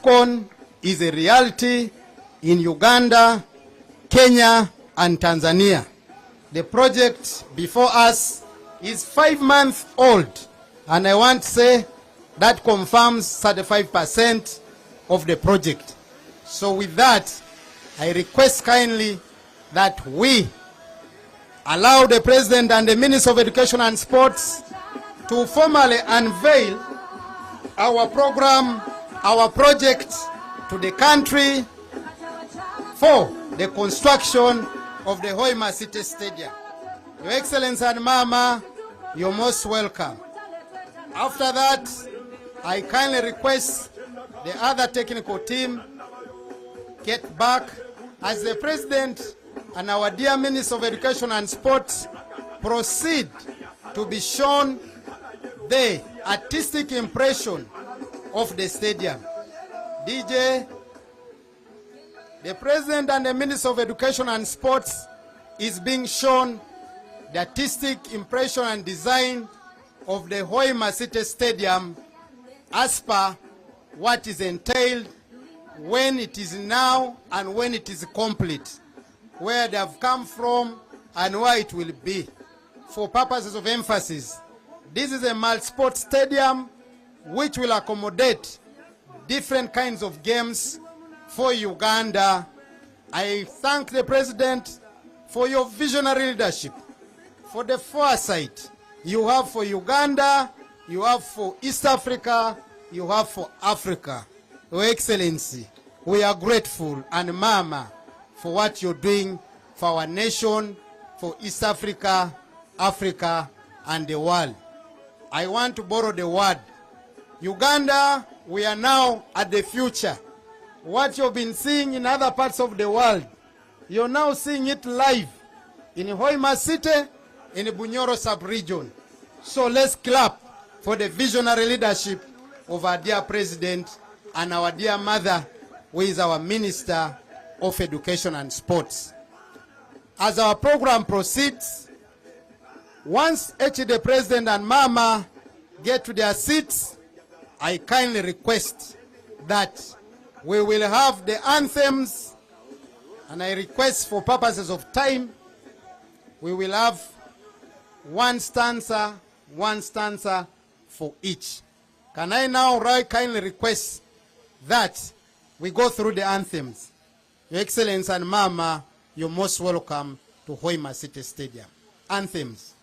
AFCON is a reality in Uganda, Kenya, and Tanzania. The project before us is 5 months old, and I want to say that confirms 35% of the project. So with that, I request kindly that we allow the President and the Minister of Education and Sports to formally unveil our program, our project to the country for the construction of the Hoima City Stadium. Your Excellency and Mama, you're most welcome. After that, I kindly request the other technical team get back as the President and our dear Minister of Education and Sports proceed to be shown the artistic impression of the stadium. DJ, the President and the Minister of Education and Sports is being shown the artistic impression and design of the Hoima City Stadium as per what is entailed when it is now and when it is complete, where they have come from and where it will be. For purposes of emphasis, this is a multi-sport stadium which will accommodate different kinds of games for Uganda. I thank the President for your visionary leadership, for the foresight you have for Uganda, you have for East Africa, you have for Africa. Your Excellency, we are grateful, and Mama, for what you're doing for our nation, for East Africa, Africa, and the world. I want to borrow the word. Uganda, we are now at the future. What you've been seeing in other parts of the world, you're now seeing it live in Hoima City, in the Bunyoro sub-region. So let's clap for the visionary leadership of our dear President and our dear mother, who is our Minister of Education and Sports. As our program proceeds, once the President and Mama get to their seats, I kindly request that we will have the anthems, and I request for purposes of time, we will have one stanza for each. Can I now kindly request that we go through the anthems? Your Excellency and Mama, you're most welcome to Hoima City Stadium. Anthems.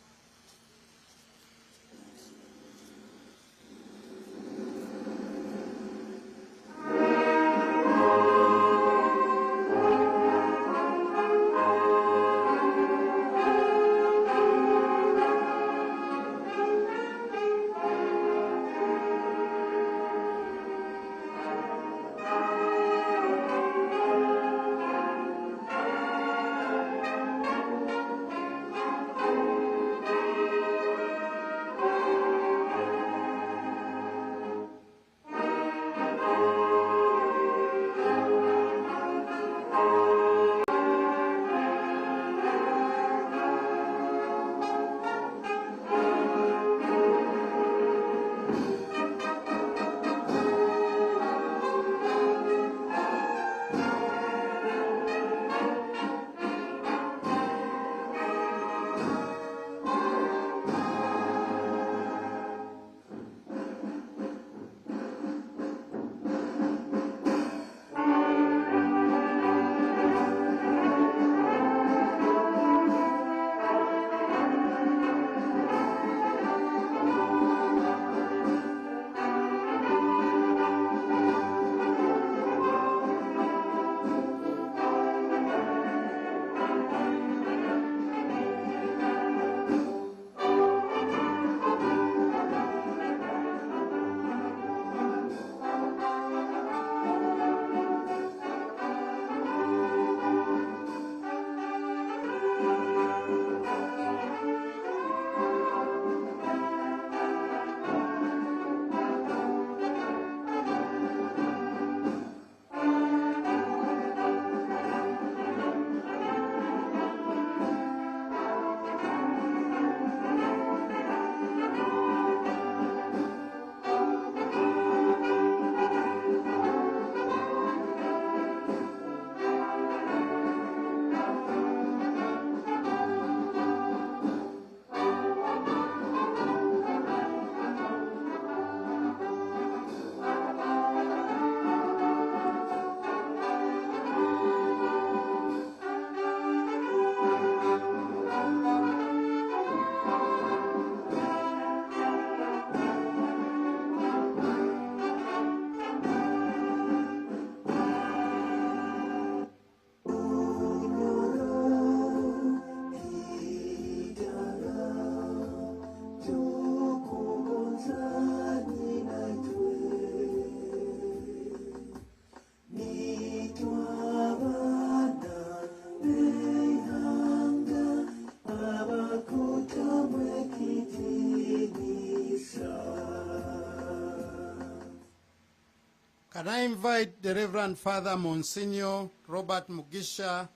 invite the Reverend Father Monsignor Robert Mugisha,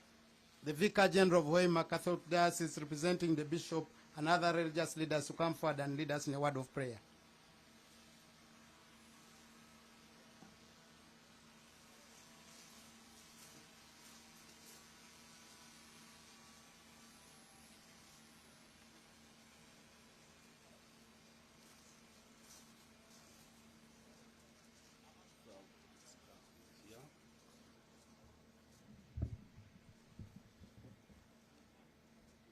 the Vicar General of Hoima Catholic Diocese, representing the Bishop and other religious leaders, to come forward and lead us in a word of prayer.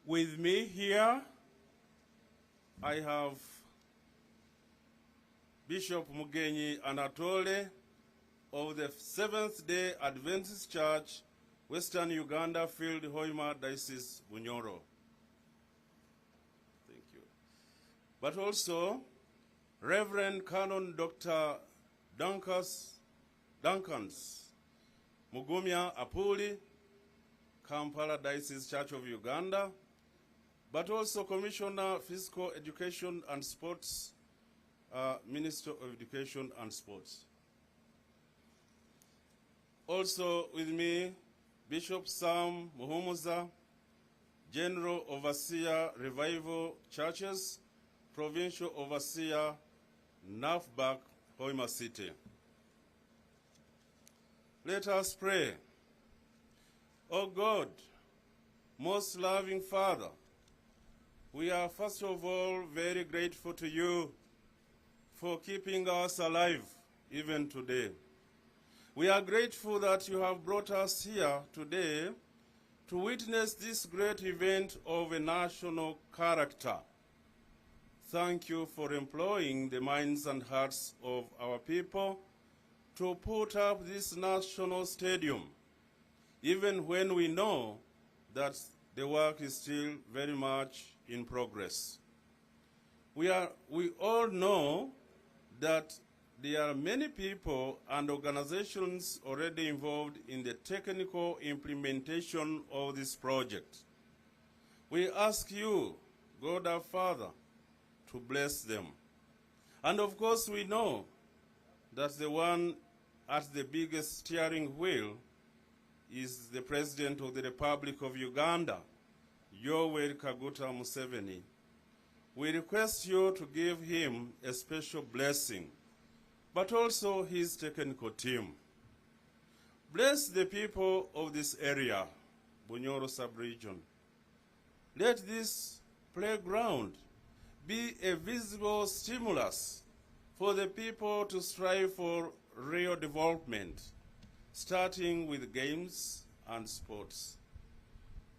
With me here, I have Bishop Mugenyi Anatole of the Seventh-day Adventist Church, Western Uganda Field, Hoima Diocese, Bunyoro. Thank you. But also, Reverend Canon Dr. Duncans Mugumya Apuli, Kampala Diocese Church of Uganda, but also Commissioner Physical Education and Sports, Minister of Education and Sports. Also with me, Bishop Sam Muhumuza, General Overseer Revival Churches, Provincial Overseer, NAFBAC, Hoima City. Let us pray. O God, most loving Father, we are first of all very grateful to you for keeping us alive even today. We are grateful that you have brought us here today to witness this great event of a national character. Thank you for employing the minds and hearts of our people to put up this national stadium, even when we know that the work is still very much in progress. We all know that there are many people and organizations already involved in the technical implementation of this project. We ask you, God our Father, to bless them. And of course we know that the one at the biggest steering wheel is the President of the Republic of Uganda, Yoweri Kaguta Museveni. We request you to give him a special blessing, but also his technical team. Bless the people of this area, Bunyoro sub-region. Let this playground be a visible stimulus for the people to strive for real development, starting with games and sports.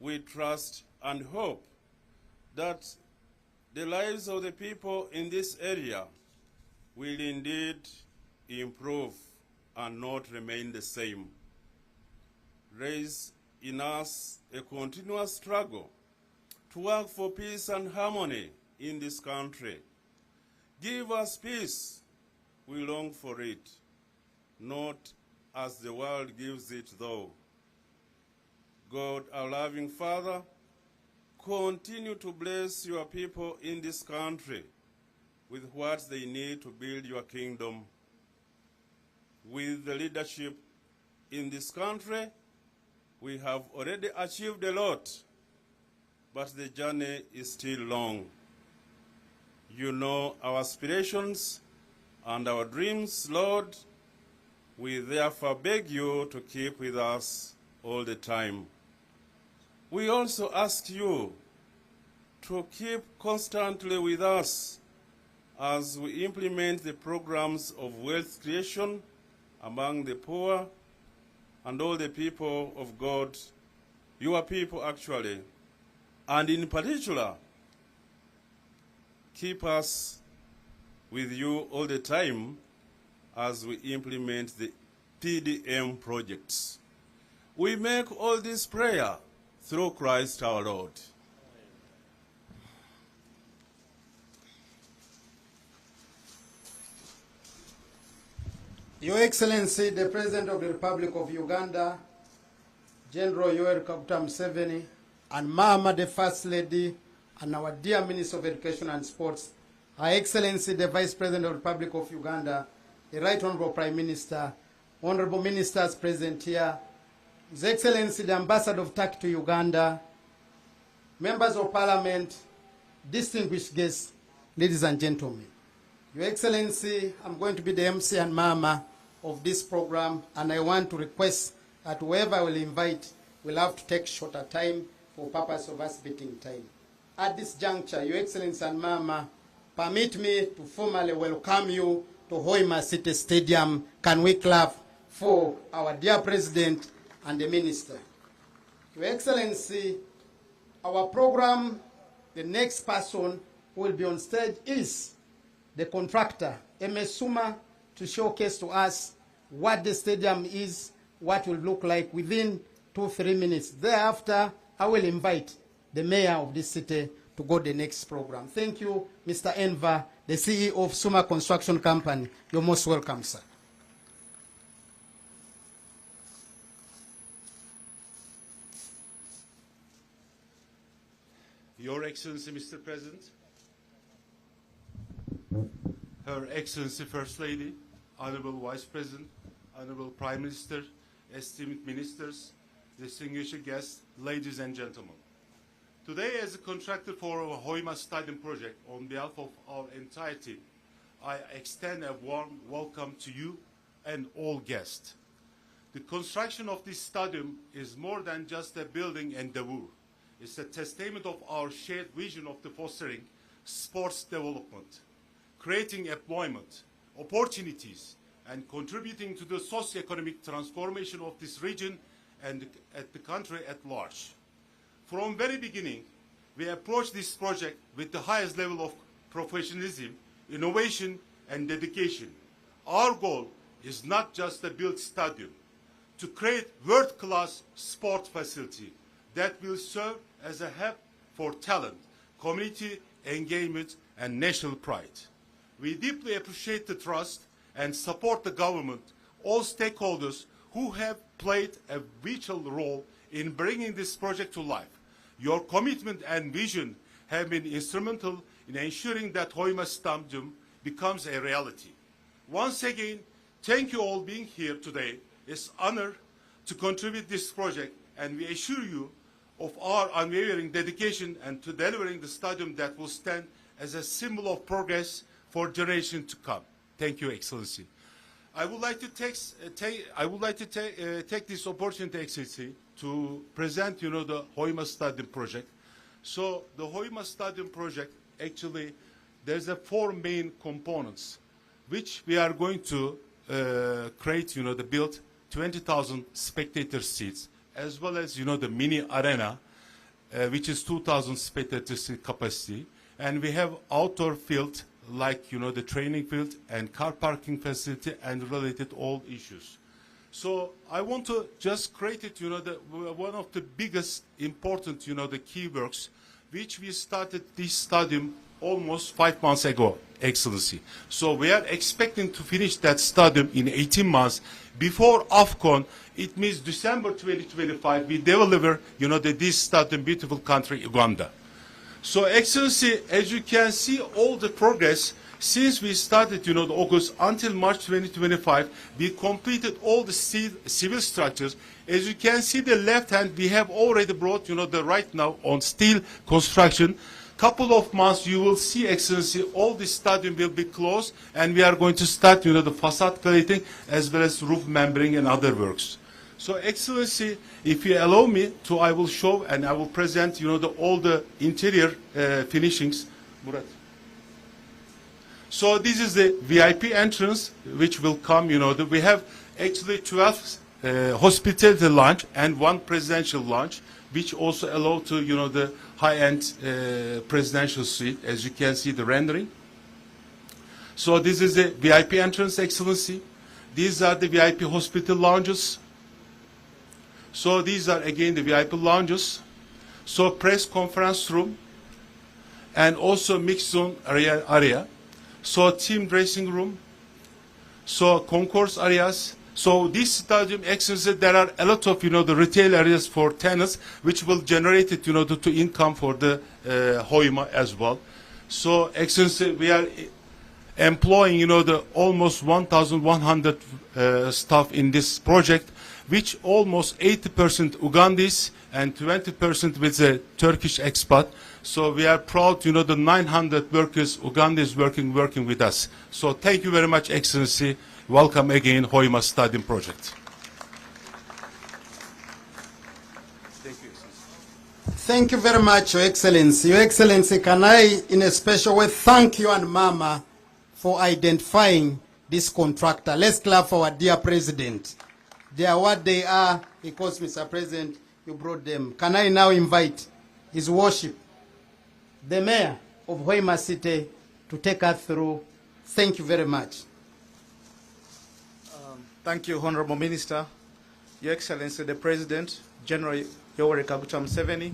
We trust and hope that the lives of the people in this area will indeed improve and not remain the same. Raise in us a continuous struggle to work for peace and harmony in this country. Give us peace, we long for it, not as the world gives it though. God, our loving Father, continue to bless your people in this country with what they need to build your kingdom. With the leadership in this country, we have already achieved a lot, but the journey is still long. You know our aspirations and our dreams, Lord. We therefore beg you to keep with us all the time. We also ask you to keep constantly with us as we implement the programs of wealth creation among the poor and all the people of God, your people actually, and in particular, keep us with you all the time as we implement the PDM projects. We make all this prayer through Christ our Lord. Your Excellency, the President of the Republic of Uganda, General Yoweri Kaguta Museveni, and Mama, the First Lady, and our dear Minister of Education and Sports, Her Excellency, the Vice President of the Republic of Uganda, the Right Honorable Prime Minister, honorable ministers present here, His Excellency the Ambassador of Turkey to Uganda, members of parliament, distinguished guests, ladies and gentlemen. Your Excellency, I'm going to be the MC and Mama of this program, and I want to request that whoever I will invite will have to take shorter time for purpose of us meeting time. At this juncture, Your Excellency and Mama, permit me to formally welcome you to Hoima City Stadium. Can we clap for our dear President and the Minister? Your Excellency, our program, the next person who will be on stage is the contractor, MS Suma, to showcase to us what the stadium is, what will look like within 2-3 minutes. Thereafter, I will invite the mayor of this city to go to the next program. Thank you, Mr. Enver, the CEO of Suma Construction Company. You're most welcome, sir. Your Excellency, Mr. President, Her Excellency First Lady, Honorable Vice President, Honorable Prime Minister, esteemed ministers, distinguished guests, ladies and gentlemen. Today, as a contractor for our Hoima Stadium project, on behalf of our entire team, I extend a warm welcome to you and all guests. The construction of this stadium is more than just a building endeavor. It's a testament of our shared vision of the fostering sports development, creating employment, opportunities, and contributing to the socio-economic transformation of this region and at the country at large. From very beginning, we approached this project with the highest level of professionalism, innovation, and dedication. Our goal is not just to build stadium, to create world-class sport facility that will serve as a hub for talent, community engagement, and national pride. We deeply appreciate the trust and support the government, all stakeholders who have played a vital role in bringing this project to life. Your commitment and vision have been instrumental in ensuring that Hoima Stadium becomes a reality. Once again, thank you all being here today. It's an honor to contribute this project, and we assure you of our unwavering dedication and to delivering the stadium that will stand as a symbol of progress for generations to come. Thank you, Excellency. I would like to take this opportunity, Excellency, to present, the Hoima Stadium project. So the Hoima Stadium project, actually, there's 4 main components, which we are going to create, build 20,000 spectator seats, as well as, the mini arena, which is 2,000 spectator seat capacity. And we have outdoor field, like, the training field and car parking facility and related all issues. So I want to just create it, one of the biggest important, the key works, which we started this stadium almost 5 months ago, Excellency. So we are expecting to finish that stadium in 18 months. Before AFCON, it means December 2025, we deliver, this stadium, beautiful country, Uganda. So, Excellency, as you can see, all the progress since we started, August until March 2025, we completed all the civil structures. As you can see, the left hand, we have already brought, the right now on steel construction. Couple of months, you will see, Excellency, all the stadium will be closed, and we are going to start, the facade plating as well as roof membering and other works. So, Excellency, if you allow me to, I will show and I will present, all the interior finishings. Murat. So this is the VIP entrance, which will come, we have actually 12 hospitality lounge and 1 presidential lounge, which also allow to, the high-end presidential suite, as you can see the rendering. So this is the VIP entrance, Excellency. These are the VIP hospital lounges. So these are again the VIP lounges. So press conference room and also mixed zone area. So team dressing room. So concourse areas. So this stadium, Excellency, there are a lot of, the retail areas for tenants, which will generate it, to income for the Hoima as well. So, Excellency, we are employing, the almost 1,100 staff in this project, which almost 80% Ugandese and 20% with a Turkish expat. So we are proud, the 900 workers, Ugandese working with us. So thank you very much, Excellency. Welcome again, Hoima Stadium Project. Thank you, Excellency. Thank you very much, Your Excellency. Your Excellency, can I, in a special way, thank you and Mama for identifying this contractor. Let's clap for our dear President. They are what they are because, Mr. President, you brought them. Can I now invite His Worship, the Mayor of Hoima City, to take us through? Thank you very much. Thank you, Honorable Minister, Your Excellency, the President, General Yoweri Kaguta Museveni,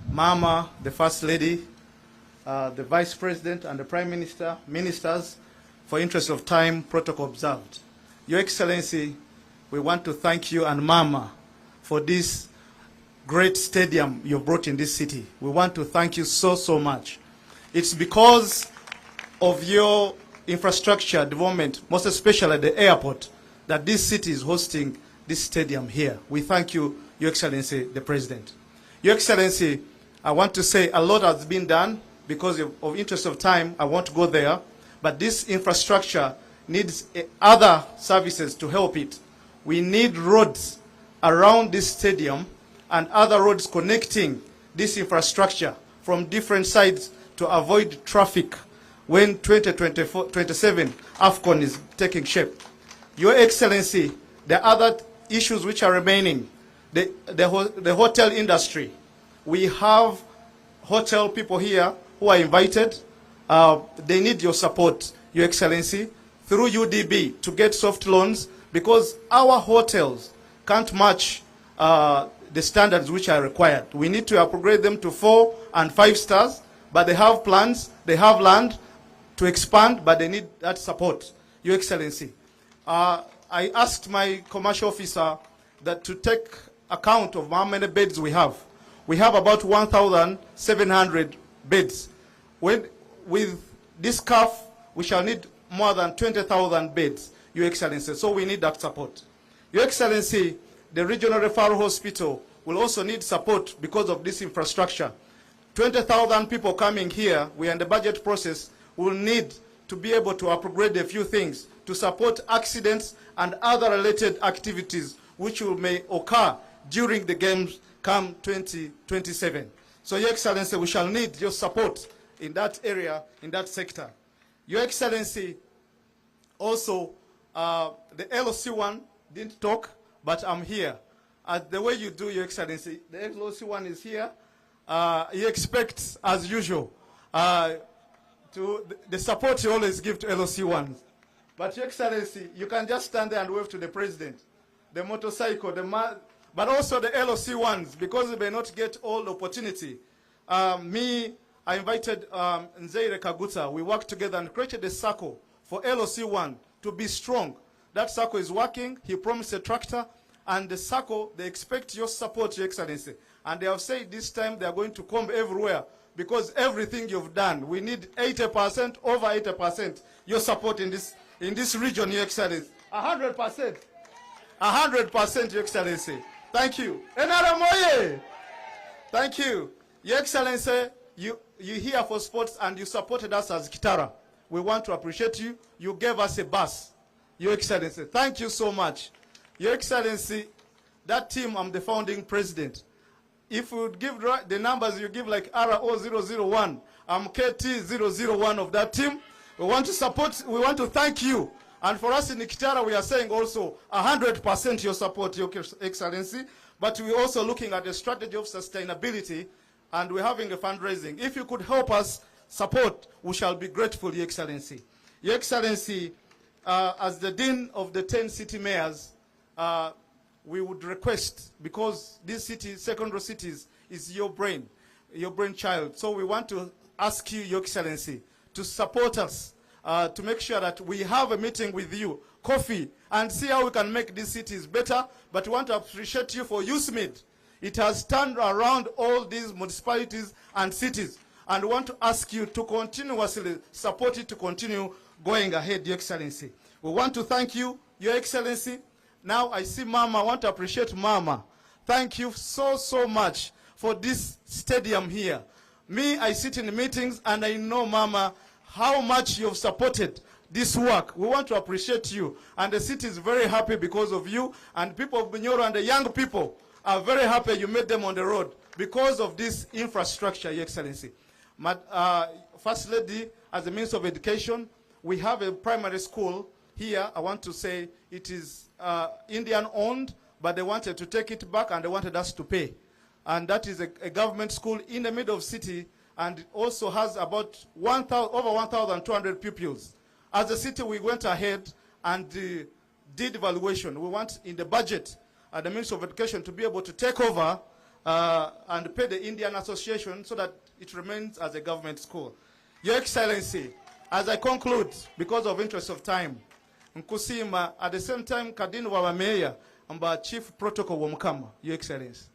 Mama, the First Lady, the Vice President and the Prime Minister, ministers, for interest of time, protocol observed. Your Excellency, we want to thank you and Mama for this great stadium you've brought in this city. We want to thank you so much. It's because of your infrastructure development, most especially the airport, that this city is hosting this stadium here. We thank you, Your Excellency, the President. Your Excellency, I want to say a lot has been done. Because of interest of time, I won't go there. But this infrastructure needs other services to help it. We need roads around this stadium and other roads connecting this infrastructure from different sides to avoid traffic when 2027 AFCON is taking shape. Your Excellency, the other issues which are remaining, the hotel industry. We have hotel people here who are invited. They need your support, Your Excellency, through UDB to get soft loans because our hotels can't match the standards which are required. We need to upgrade them to 4 and 5 stars, but they have plans, they have land to expand, but they need that support, Your Excellency. I asked my commercial officer that to take account of how many beds we have. We have about 1,700 beds. With this CAF, we shall need more than 20,000 beds, Your Excellency. So we need that support. Your Excellency, the Regional Referral Hospital will also need support because of this infrastructure. 20,000 people coming here, we are in the budget process, will need to be able to upgrade a few things to support accidents and other related activities which may occur during the games come 2027. So, Your Excellency, we shall need your support in that area, in that sector. Your Excellency, also, the LOC1 didn't talk, but I'm here. The way you do, Your Excellency, the LOC1 is here. He expects, as usual, to the support you always give to LOC1s. But, Your Excellency, you can just stand there and wave to the President. The motorcycle, but also the LOC1s, because they may not get all opportunity. I invited Nzeire Kaguta. We worked together and created a circle for LOC1 to be strong. That circle is working. He promised a tractor. And the circle, they expect your support, Your Excellency. And they have said this time they are going to come everywhere because everything you've done, we need 80%, over 80%, your support in this region, Your Excellency. 100%. 100%, Your Excellency. Thank you. Enaramoye! Thank you. Your Excellency, you're here for sports and you supported us as Kitara. We want to appreciate you. You gave us a bus, Your Excellency. Thank you so much. Your Excellency, that team, I'm the founding president. If you would give the numbers, you give like RO001, I'm KT001 of that team. We want to support, we want to thank you. And for us in Kitara, we are saying also 100% your support, Your Excellency. But we're also looking at the strategy of sustainability, and we're having a fundraising. If you could help us support, we shall be grateful, Your Excellency. Your Excellency, as the Dean of the 10 city mayors, we would request, because this city, secondary cities, is your brainchild. So we want to ask you, Your Excellency, to support us, to make sure that we have a meeting with you, coffee, and see how we can make these cities better. But we want to appreciate you for USMID. It has turned around all these municipalities and cities. And we want to ask you to continuously support it to continue going ahead, Your Excellency. We want to thank you, Your Excellency. Now I see Mama. I want to appreciate Mama. Thank you so, so much for this stadium here. Me, I sit in the meetings and I know, Mama, how much you've supported this work. We want to appreciate you. And the city is very happy because of you. And people of Bunyoro and the young people are very happy you made them on the road because of this infrastructure, Your Excellency. First Lady, as a Minister of Education, we have a primary school here. I want to say it is Indian-owned, but they wanted to take it back and they wanted us to pay. And that is a government school in the middle of city, and it also has about over 1,200 pupils. As a city, we went ahead and did evaluation. We want in the budget the Ministry of Education to be able to take over and pay the Indian Association so that it remains as a government school. Your Excellency, as I conclude, because of interest of time, Nkusima, at the same time, Kadinu wa Mayor, amba Chief Protocol wa Mukama, Your Excellency.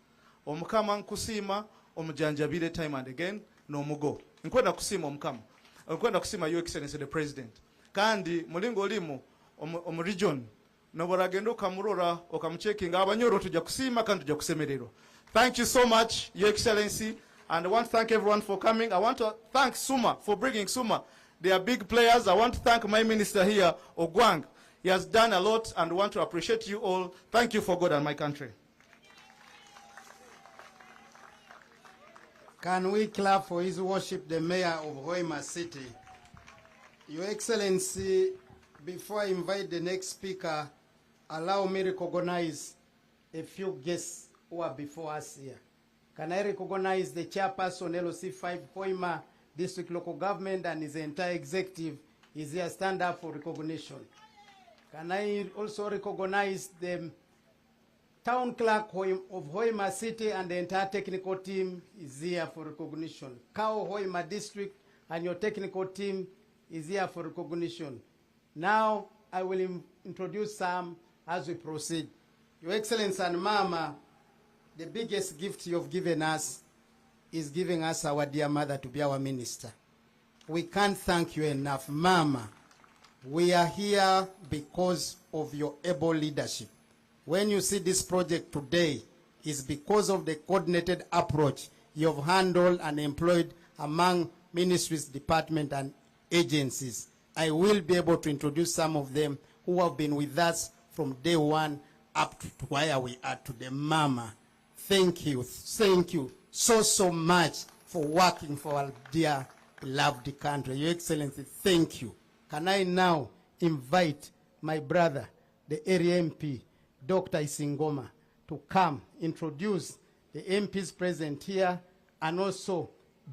Omukama Nkusima, omujanjabile time and again, no mugo. Nkwenda kusima omukama. Nkwenda kusima Your Excellency the President. Kandi mulingo olimu region noboragendo kamurora okamuchekinga abanyoro tujja kusima kandi tujja kusemererwa. Thank you so much, Your Excellency, and I want to thank everyone for coming. I want to thank Suma for bringing Suma. They are big players. I want to thank my minister here, Ogwang. He has done a lot and want to appreciate you all. Thank you for God and my country. Can we clap for His Worship, the Mayor of Hoima City? Your Excellency, before I invite the next speaker, allow me to recognize a few guests who are before us here. Can I recognize the chairperson, LOC5 Hoima District Local Government, and his entire executive is here, stand up for recognition. Can I also recognize the Town Clerk of Hoima City and the entire technical team is here for recognition. Kao Hoima District and your technical team is here for recognition. Now I will introduce some as we proceed. Your Excellency and Mama, the biggest gift you've given us is giving us our dear mother to be our minister. We can't thank you enough. Mama, we are here because of your able leadership. When you see this project today, it's because of the coordinated approach you've handled and employed among ministries, departments, and agencies. I will be able to introduce some of them who have been with us from day one up to where we are today. Mama, thank you so, so much for working for our dear, beloved country. Your Excellency, thank you. Can I now invite my brother, the area MP, Dr. Isingoma, to come introduce the MPs present here and also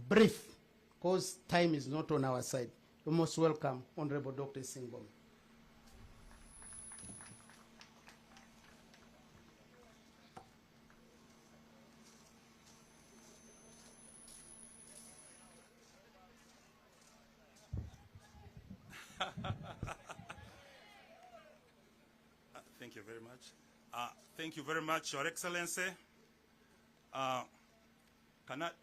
brief, because time is not on our side. You're most welcome, Honorable Dr. Isingoma. Thank you very much. Thank you very much, Your Excellency.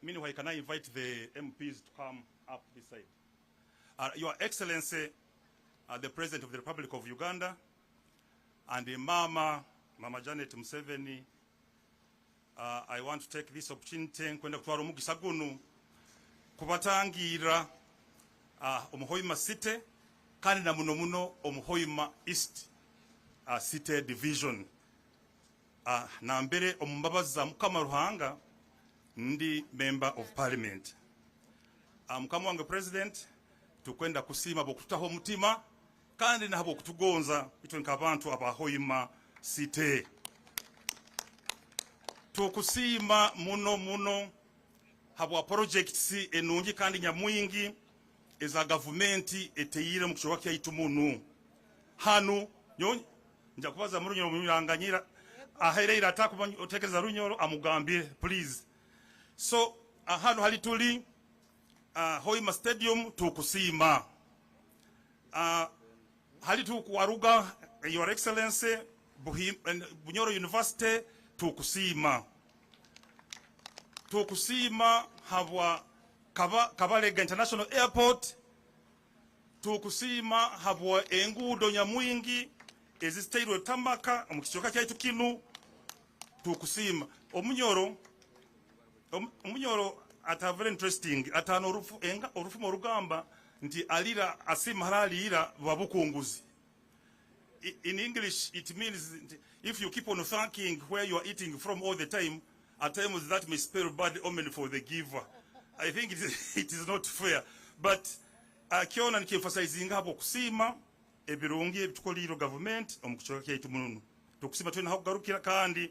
Meanwhile, can I invite the MPs to come up this side? Your Excellency, the President of the Republic of Uganda, and the Mama Janet Museveni, I want to take this opportunity kwenda kutwara omugisa gunu kubatangira omuhoima City kandi na muno omuhoima East City Division. Na mbere omumbabaza Mukama Ruhanga ndi Member of Parliament. Mukama wange President, tukwenda kusima bokutaho mutima kandi nabo kutugonza itwe nkabantu abahoima City. Tukusima muno habwa projects enungi kandi nyamwingi eza government eteyire mu kushoboka yaitu munu hanu nyonyi nja kubaza mu runyoro muyanganyira ahereira atakuba otekeza runyoro amugambye please. So hanu hali tuli Hoima Stadium tukusima hali tukuwaruga Your Excellency Bunyoro University tukusima habwa Kabalega International Airport tukusiima habwa enguudo nyamwingi ezizitairwe tamaka omu kicweka kyaitu kinu tukusiima omunyoro ata very interesting atano orufumo rugamba nti alira asima halaliira babukunguzi. In English it means if you keep on thanking where you are eating from all the time, at times that may spell bad omen for the giver. I think it is not fair, but kiona nikiemphasizing hapo kusima ebirungi ebitukoliro government omukuchoka kyaitu mununu tukusima twena hakugarukira kandi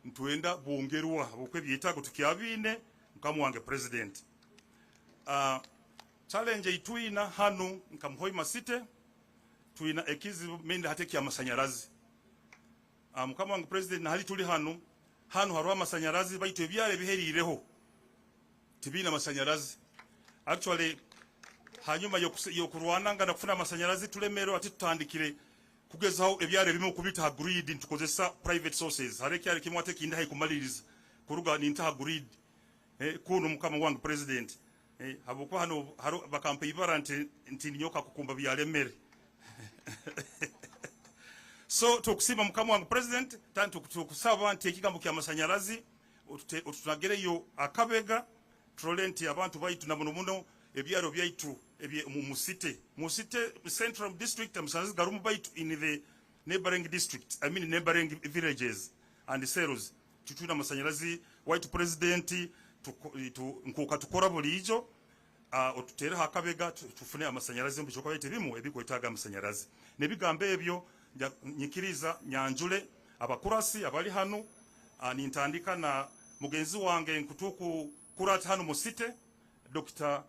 ntwenda bwongerwa bukwe byetago tukyabine nkamu wange president. Challenge itwina hanu nkamu Hoima City tuina ekizibu mende hateki amasanyarazi. Mukamu wange president na hali tuli hanu harwa amasanyarazi baitu ebyale biherireho tibina amasanyarazi. Actually hanyuma yokurwananga na kufuna amasanyarazi tulemero ati tutandikire kugezaho ebyale bimo kubita grid ntukozesa private sources hareki ari kimwe ateki ndahe kumaliriza kuruga ninta grid kuno mukama wange president habukwa hano bakampe ibarante ntinyoka kukumba byalemere. So tukusima mukama wange president tantu tukusaba nti ekigambo kya masanyarazi otunagereyo akabega trolenti abantu baitu na muno ebyaro byaitu musite central district amasanyarazi garumu baitu in the neighboring district, I mean neighboring villages and seros tutuna masanyarazi waitu president nkuka tukora bulijo otutera hakabega tufune amasanyarazi mbichoka baitu bimu ebikwetaga amasanyarazi nebigambe ebyo nyikiriza nyanjule abakurasi abali hano nintandika na mugenzi wange nkutuku kurati hano musite Dr.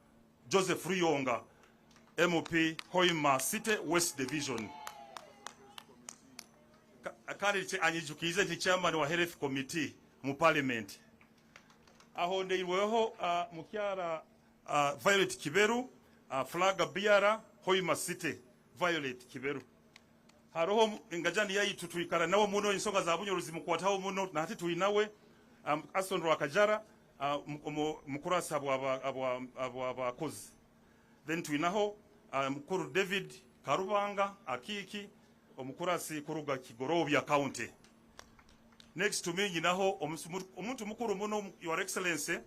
Joseph Ruyonga MP Hoima City West Division kandi anyijukize nti chairman wa health committee mu parliament ahonde iweho mukyara Violet Kiberu flaga biara Hoima City Violet Kiberu haroho ingajani yaitu tuikara nawo muno insonga za bunyorozi mukwataho muno na hati tuinawe Aston Rwakajara mukurasa abakozi then tuinaho mukuru David Karubanga akiki omukurasi kuruga Kigorobya county. Next to me naho omuntu mukuru muno your excellency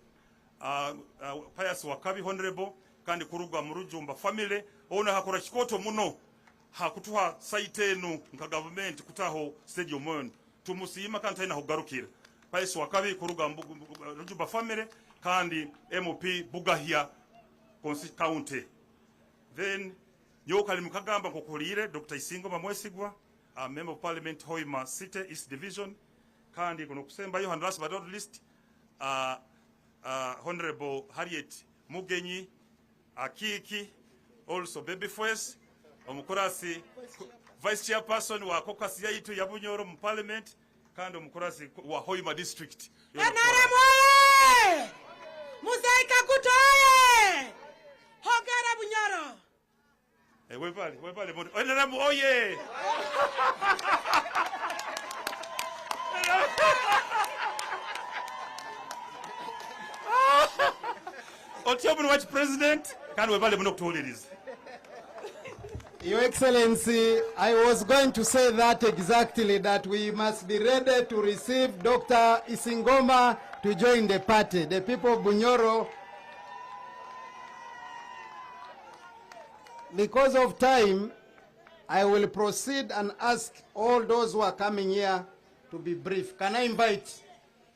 Pius Wakabi honorable kandi kuruga murujumba family ona hakora kikoto muno hakutuha site eno nka government kutaho stadium one tumusima kandi ina hugarukira Pius Wakabi kuruga murujumba family kandi MP Bugahia county. Then nyoka limukagamba kokolire Dr. Isingo Mamwesigwa member of parliament Hoima City East Division kandi kuno kusemba yo last but not least honorable Harriet Mugenyi akiki also baby face omukurasi vice chairperson wa caucus yaitu ya Bunyoro mu parliament kandi omukurasi wa Hoima district Enaremwe Muzaika kutoye Hogara Bunyoro webale moto enaremu oye Otiobun Watch President can webale mono kutolereza. Your Excellency, I was going to say that exactly, that we must be ready to receive Dr. Isingoma to join the party. The people of Bunyoro, because of time, I will proceed and ask all those who are coming here to be brief. Can I invite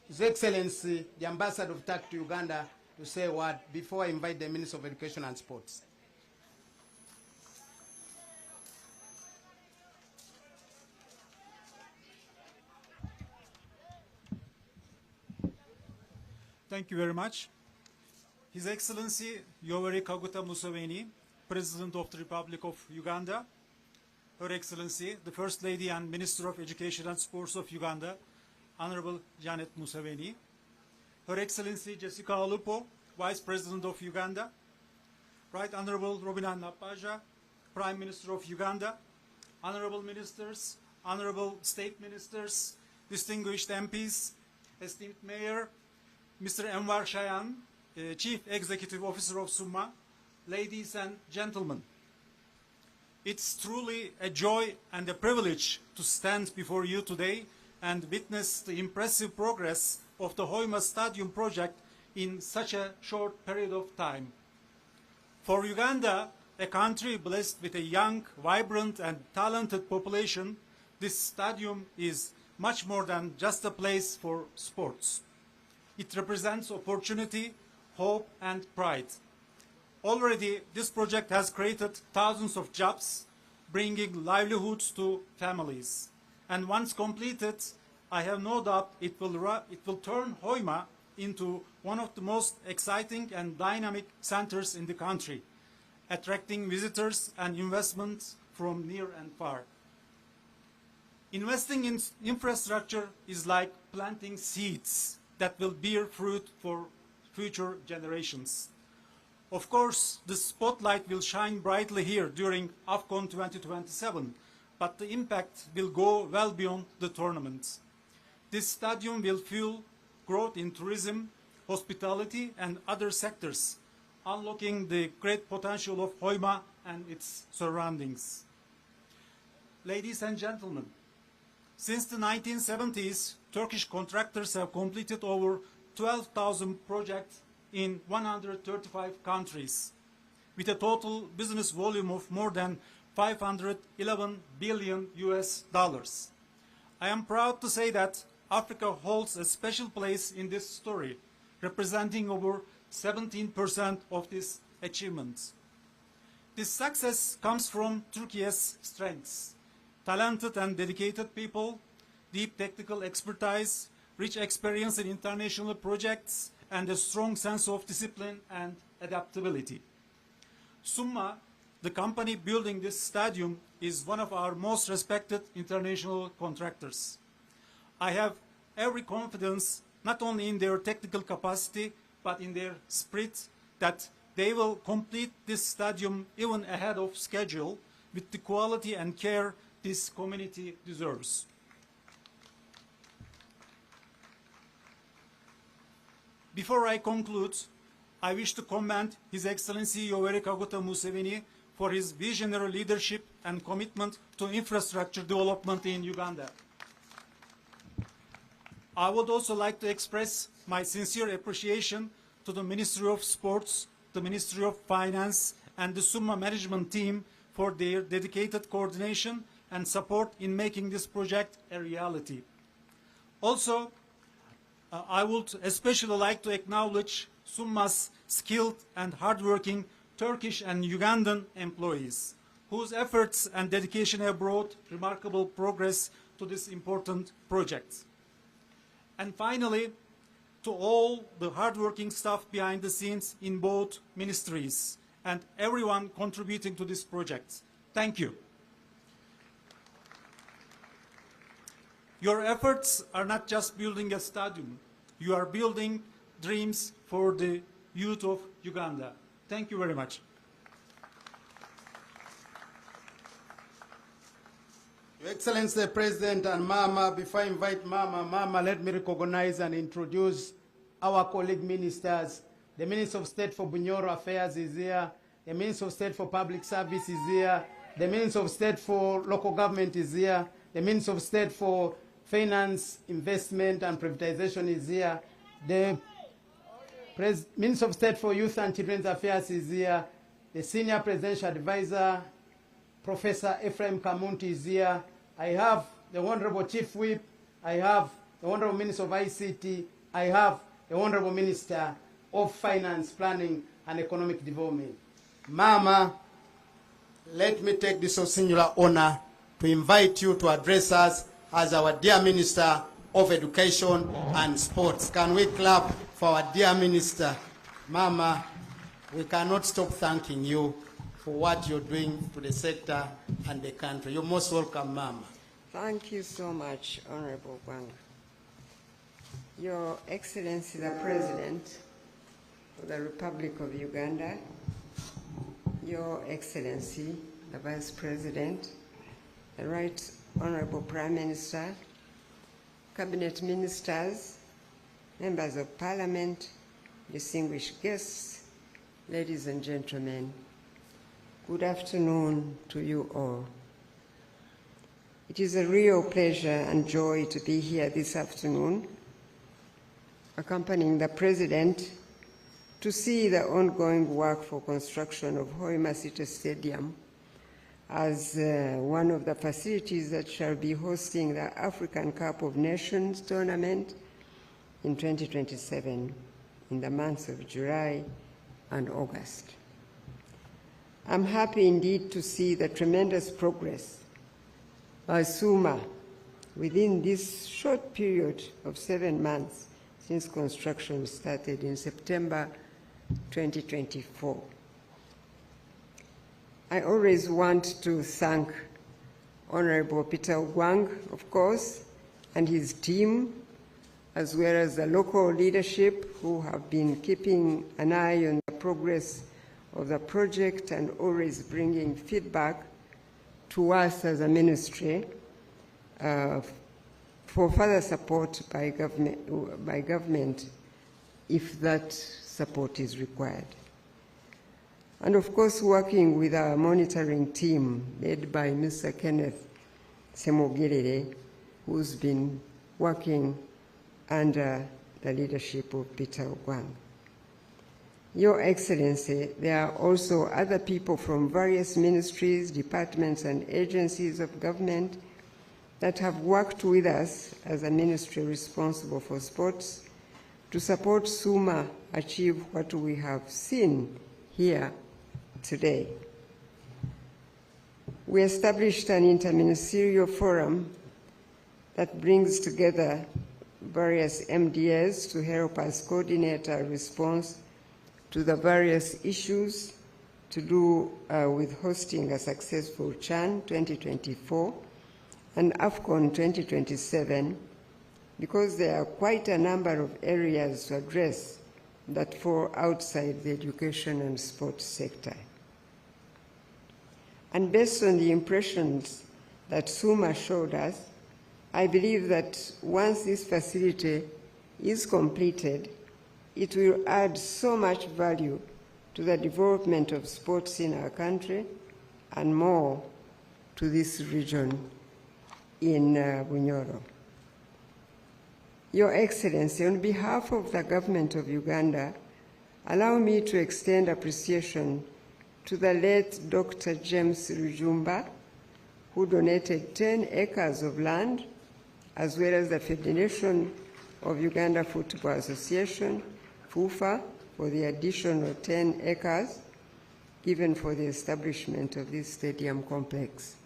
His Excellency, the Ambassador of TAC to Uganda, to say a word before I invite the Minister of Education and Sports? Thank you very much. His Excellency Yoweri Kaguta Museveni, President of the Republic of Uganda, Her Excellency, the First Lady and Minister of Education and Sports of Uganda, Honorable Janet Museveni, Her Excellency Jessica Alupo, Vice President of Uganda, Right Honorable Robina Napaja, Prime Minister of Uganda, Honorable Ministers, Honorable State Ministers, distinguished MPs, esteemed Mayor, Mr. Enver Shayan, Chief Executive Officer of SUMA, ladies and gentlemen, it's truly a joy and a privilege to stand before you today and witness the impressive progress of the Hoima Stadium project in such a short period of time. For Uganda, a country blessed with a young, vibrant and talented population, this stadium is much more than just a place for sports. It represents opportunity, hope and pride. Already, this project has created thousands of jobs, bringing livelihoods to families. And once completed, I have no doubt it will turn Hoima into one of the most exciting and dynamic centers in the country, attracting visitors and investments from near and far. Investing in infrastructure is like planting seeds that will bear fruit for future generations. Of course, the spotlight will shine brightly here during AFCON 2027, but the impact will go well beyond the tournament. This stadium will fuel growth in tourism, hospitality, and other sectors, unlocking the great potential of Hoima and its surroundings. Ladies and gentlemen, since the 1970s, Turkish contractors have completed over 12,000 projects in 135 countries, with a total business volume of more than $511 billion. I am proud to say that Africa holds a special place in this story, representing over 17% of this achievement. This success comes from Turkey's strengths: talented and dedicated people, deep technical expertise, rich experience in international projects, and a strong sense of discipline and adaptability. Summa, the company building this stadium, is one of our most respected international contractors. I have every confidence not only in their technical capacity, but in their spirit that they will complete this stadium even ahead of schedule with the quality and care this community deserves. Before I conclude, I wish to commend His Excellency Yoweri Kaguta Museveni for his visionary leadership and commitment to infrastructure development in Uganda. I would also like to express my sincere appreciation to the Ministry of Sports, the Ministry of Finance, and the Summa management team for their dedicated coordination and support in making this project a reality. Also, I would especially like to acknowledge Summa's skilled and hardworking Turkish and Ugandan employees, whose efforts and dedication have brought remarkable progress to this important project. And finally, to all the hardworking staff behind the scenes in both ministries and everyone contributing to this project, thank you. Your efforts are not just building a stadium, you are building dreams for the youth of Uganda. Thank you very much. Your Excellency the President and Mama, before I invite Mama, let me recognize and introduce our colleague ministers. The Minister of State for Bunyoro Affairs is here. The Minister of State for Public Service is here. The Minister of State for Local Government is here. The Minister of State for Finance, Investment and Privatization is here. The Minister of State for Youth and Children's Affairs is here. The Senior Presidential Advisor, Professor Ephraim Kamunti, is here. I have the Honorable Chief Whip. I have the Honorable Minister of ICT. I have the Honorable Minister of Finance, Planning and Economic Development. Mama, let me take this singular honor to invite you to address us as our dear Minister of Education and Sports. Can we clap for our dear Minister? Mama, we cannot stop thanking you for what you're doing to the sector and the country. You're most welcome, Mama. Thank you so much, Honorable Gwanga. Your Excellency the President of the Republic of Uganda, Your Excellency the Vice President, the Right Honorable Prime Minister, Cabinet Ministers, Members of Parliament, distinguished guests, ladies and gentlemen, good afternoon to you all. It is a real pleasure and joy to be here this afternoon, accompanying the President to see the ongoing work for construction of Hoima City Stadium as one of the facilities that shall be hosting the African Cup of Nations tournament in 2027 in the months of July and August. I'm happy indeed to see the tremendous progress by SUMA within this short period of 7 months since construction started in September 2024. I always want to thank Honorable Peter Ogwang, of course, and his team, as well as the local leadership who have been keeping an eye on the progress of the project and always bringing feedback to us as a ministry for further support by government if that support is required. And of course, working with our monitoring team led by Mr. Kenneth Semogirere, who's been working under the leadership of Peter Ogwang. Your Excellency, there are also other people from various ministries, departments, and agencies of government that have worked with us as a ministry responsible for sports to support SUMA achieve what we have seen here today. We established an interministerial forum that brings together various MDAs to help us coordinate our response to the various issues to do with hosting a successful CHAN 2024 and AFCON 2027, because there are quite a number of areas to address that fall outside the education and sports sector. And based on the impressions that SUMA showed us, I believe that once this facility is completed, it will add so much value to the development of sports in our country and more to this region in Bunyoro. Your Excellency, on behalf of the government of Uganda, allow me to extend appreciation to the late Dr. James Rujumba, who donated 10 acres of land, as well as the Federation of Uganda Football Association, FUFA, for the additional 10 acres given for the establishment of this stadium complex.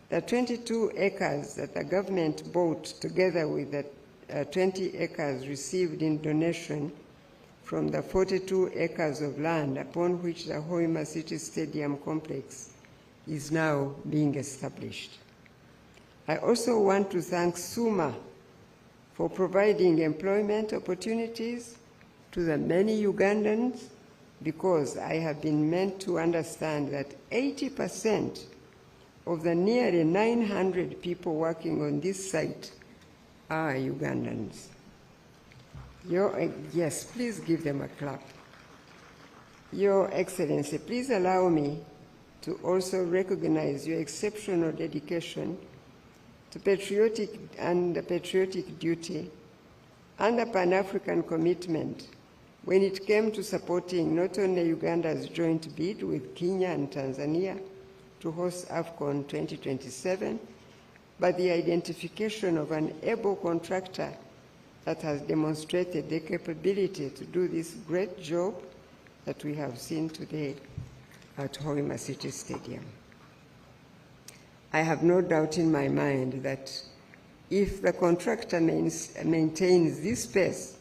The 22 acres that the government bought, together with the 20 acres received in donation from the 42 acres of land upon which the Hoima City Stadium complex is now being established. I also want to thank SUMA for providing employment opportunities to the many Ugandans, because I have been meant to understand that 80% of the nearly 900 people working on this site are Ugandans. Yes, please give them a clap. Your Excellency, please allow me to also recognize your exceptional dedication to patriotic duty and a Pan-African commitment when it came to supporting not only Uganda's joint bid with Kenya and Tanzania to host AFCON 2027, but the identification of an able contractor that has demonstrated the capability to do this great job that we have seen today at Hoima City Stadium. I have no doubt in my mind that if the contractor maintains this pace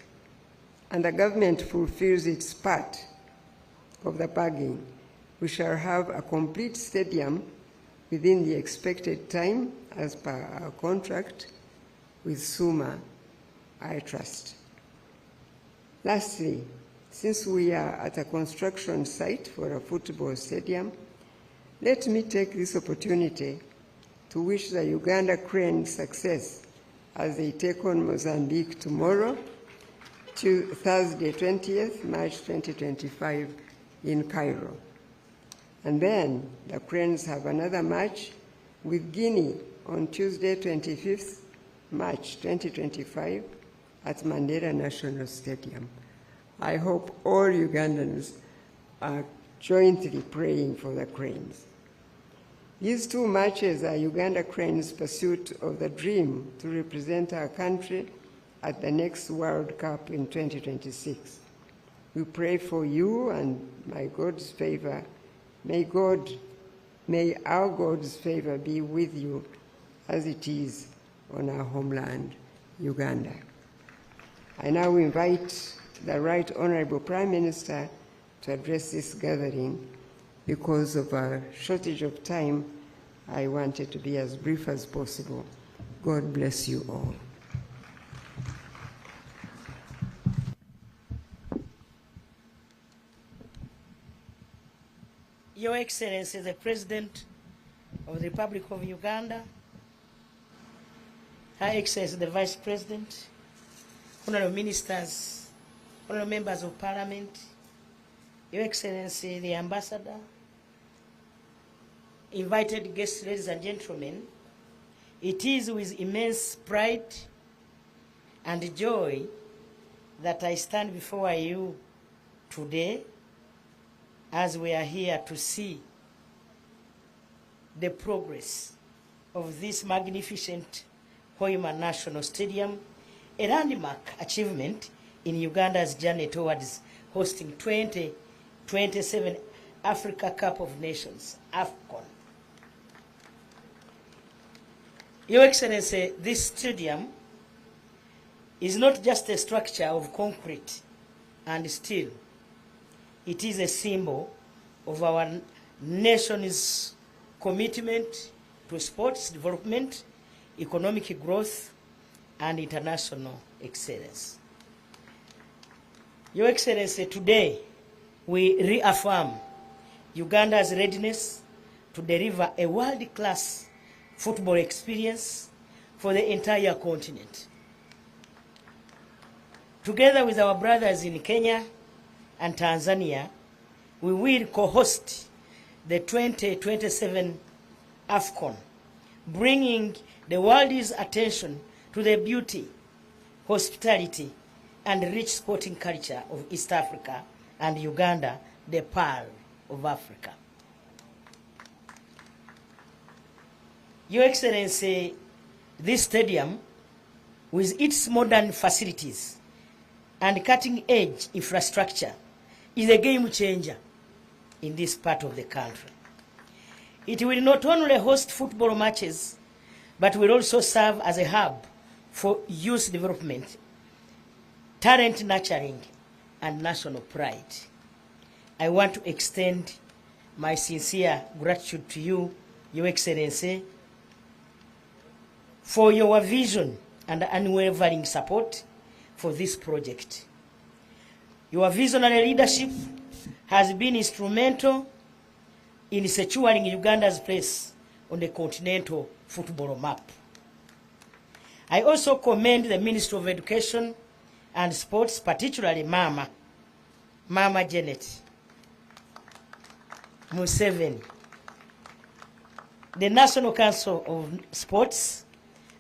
and the government fulfills its part of the bargain, we shall have a complete stadium within the expected time as per our contract with SUMA, I trust. Lastly, since we are at a construction site for a football stadium, let me take this opportunity to wish the Uganda Cranes success as they take on Mozambique tomorrow, Thursday, 20th March 2025 in Cairo. And then the Cranes have another match with Guinea on Tuesday, 25th March 2025 at Mandela National Stadium. I hope all Ugandans are jointly praying for the Cranes. These two matches are Uganda Cranes' pursuit of the dream to represent our country at the next World Cup in 2026. We pray for you and may God's favor, may our God's favor be with you as it is on our homeland, Uganda. I now invite the Right Honorable Prime Minister to address this gathering. Because of a shortage of time, I wanted to be as brief as possible. God bless you all. Your Excellency, the President of the Republic of Uganda, Her Excellency, the Vice President, Honorable Ministers, Honorable Members of Parliament, Your Excellency, the Ambassador, invited guests, ladies and gentlemen, it is with immense pride and joy that I stand before you today as we are here to see the progress of this magnificent Hoima National Stadium, a landmark achievement in Uganda's journey towards hosting 2027 Africa Cup of Nations, AFCON. Your Excellency, this stadium is not just a structure of concrete and steel. It is a symbol of our nation's commitment to sports development, economic growth, and international excellence. Your Excellency, today we reaffirm Uganda's readiness to deliver a world-class football experience for the entire continent. Together with our brothers in Kenya and Tanzania, we will co-host the 2027 AFCON, bringing the world's attention to the beauty, hospitality, and rich sporting culture of East Africa and Uganda, the Pearl of Africa. Your Excellency, this stadium, with its modern facilities and cutting-edge infrastructure, is a game changer in this part of the country. It will not only host football matches, but will also serve as a hub for youth development, talent nurturing, and national pride. I want to extend my sincere gratitude to you, Your Excellency, for your vision and unwavering support for this project. Your visionary leadership has been instrumental in securing Uganda's place on the continental football map. I also commend the Minister of Education and Sports, particularly Mama Janet Museveni, the National Council of Sports,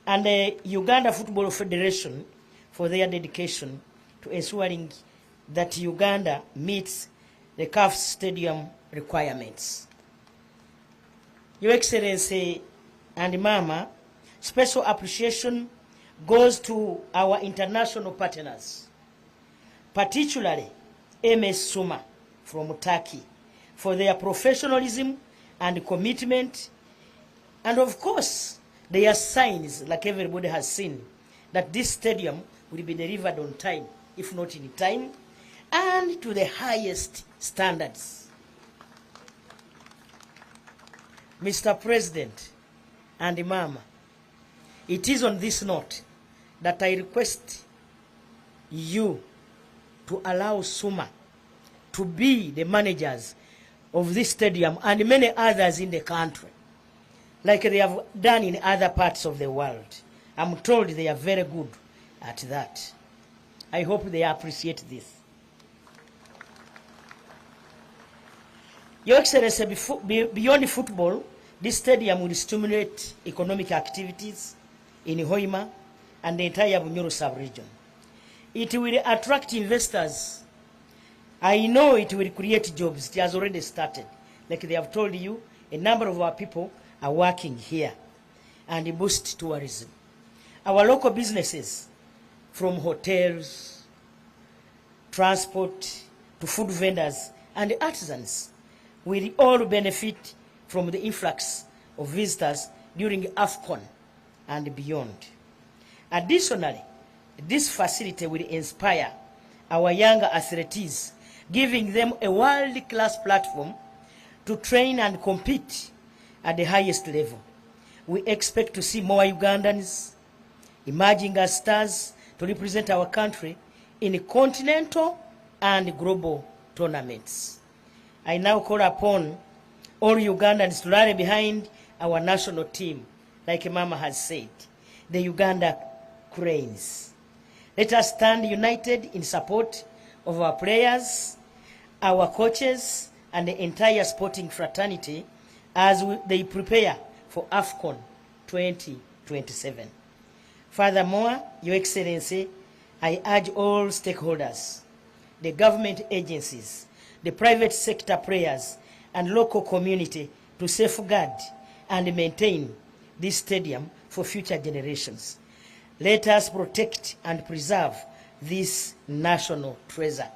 and the Uganda Football Federation for their dedication to ensuring that Uganda meets the CAF stadium requirements. Your Excellency and Mama, special appreciation goes to our international partners, particularly MS Suma from Turkey, for their professionalism and commitment, and of course, there are signs, like everybody has seen, that this stadium will be delivered on time, if not in time, and to the highest standards. Mr. President and Mama, it is on this note that I request you to allow Suma to be the managers of this stadium and many others in the country, like they have done in other parts of the world. I'm told they are very good at that. I hope they appreciate this. Your Excellency, beyond football, this stadium will stimulate economic activities in Hoima and the entire Bunyoro sub-region. It will attract investors. I know it will create jobs. It has already started. Like they have told you, a number of our people are working here and boost tourism. Our local businesses, from hotels, transport, to food vendors and artisans, will all benefit from the influx of visitors during AFCON and beyond. Additionally, this facility will inspire our younger athletes, giving them a world-class platform to train and compete at the highest level. We expect to see more Ugandans emerging as stars to represent our country in continental and global tournaments. I now call upon all Ugandans to rally behind our national team, like Mama has said, the Uganda Cranes. Let us stand united in support of our players, our coaches, and the entire sporting fraternity as they prepare for AFCON 2027. Furthermore, Your Excellency, I urge all stakeholders, the government agencies, the private sector players, and local community to safeguard and maintain this stadium for future generations. Let us protect and preserve this national treasure.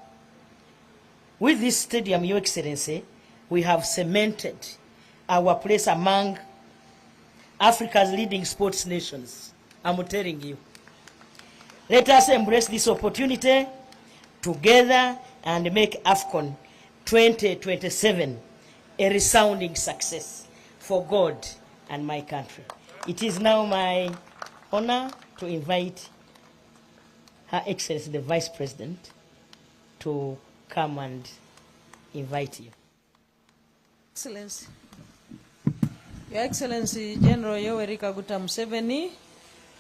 With this stadium, Your Excellency, we have cemented our place among Africa's leading sports nations. I'm telling you. Let us embrace this opportunity together and make AFCON 2027 a resounding success for God and my country. It is now my honor to invite Her Excellency the Vice President to come and invite you. Excellency. Your Excellency General Yoweri Kaguta Museveni,